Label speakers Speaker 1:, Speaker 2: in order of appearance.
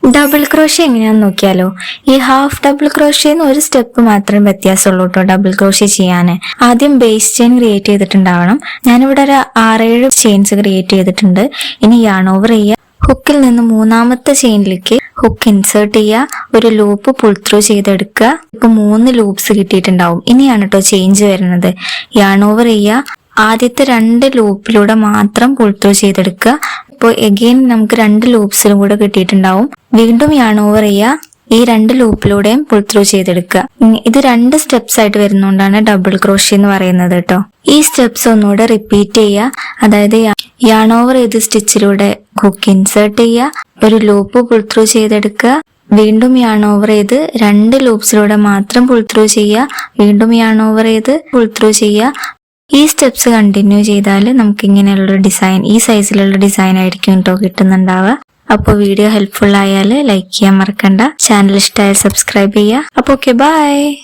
Speaker 1: Double crochet എങ്ങനെയാന്ന് നോക്കിയാലോ. ഈ ഹാഫ് ഡബിൾ ക്രോഷ്യന്ന് ഒരു സ്റ്റെപ്പ് മാത്രമേ വ്യത്യാസമുള്ളൂ കേട്ടോ ഡബിൾ ക്രോഷ്യ ചെയ്യാന്. ആദ്യം ബേസ് ചെയിൻ ക്രിയേറ്റ് ചെയ്തിട്ടുണ്ടാവണം. ഞാനിവിടെ ഒരു 6-7 ചെയിൻസ് ക്രിയേറ്റ് ചെയ്തിട്ടുണ്ട്. ഇനി യാൺ ഓവർ ചെയ്യുക. ഹുക്കിൽ നിന്ന് മൂന്നാമത്തെ ചെയിനിലേക്ക് ഹുക്ക് ഇൻസേർട്ട് ചെയ്യുക. ഒരു ലൂപ്പ് പുൾ ത്രൂ ചെയ്തെടുക്കുക. ഇപ്പൊ 3 ലൂപ്സ് കിട്ടിയിട്ടുണ്ടാവും. ഇനിയാണ് കേട്ടോ ചേഞ്ച് വരുന്നത്. യാൺ ഓവർ ചെയ്യുക. ആദ്യത്തെ 2 ലൂപ്പിലൂടെ മാത്രം പുൾ ത്രൂ ചെയ്തെടുക്കുക. അപ്പോൾ എഗെയിൻ നമുക്ക് 2 ലൂപ്സിലും കൂടെ കിട്ടിയിട്ടുണ്ടാവും. വീണ്ടും യാൺ ഓവർ ചെയ്യുക. ഈ 2 ലൂപ്പിലൂടെയും പുൾ ത്രൂ ചെയ്തെടുക്കുക. ഇത് 2 സ്റ്റെപ്സ് ആയിട്ട് വരുന്നതുകൊണ്ടാണ് ഡബിൾ ക്രോഷ്യ എന്ന് പറയുന്നത് കേട്ടോ. ഈ സ്റ്റെപ്സ് ഒന്നുകൂടെ റിപ്പീറ്റ് ചെയ്യുക. അതായത് യാൺ ഓവർ ചെയ്ത് സ്റ്റിച്ചിലൂടെ ഹുക്ക് ഇൻസേർട്ട് ചെയ്യുക. ഒരു ലൂപ്പ് പുൾ ത്രൂ ചെയ്തെടുക്കുക. വീണ്ടും യാൺ ഓവർ ചെയ്ത് 2 ലൂപ്സിലൂടെ മാത്രം പുൾ ത്രൂ ചെയ്യുക. വീണ്ടും യാൺ ഓവർ ചെയ്ത് പുൾ ത്രൂ ചെയ്യുക. ഈ സ്റ്റെപ്സ് കണ്ടിന്യൂ ചെയ്താൽ നമുക്ക് ഇങ്ങനെയുള്ള ഡിസൈൻ, ഈ സൈസിലുള്ള ഡിസൈൻ ആയിരിക്കും കേട്ടോ കിട്ടുന്നുണ്ടാവുക. അപ്പോൾ വീഡിയോ ഹെൽപ്ഫുൾ ആയാൽ ലൈക്ക് ചെയ്യാൻ മറക്കണ്ട. ചാനൽ ഇഷ്ടമായാൽ സബ്സ്ക്രൈബ് ചെയ്യുക. അപ്പോൾ ഓക്കെ, ബൈ.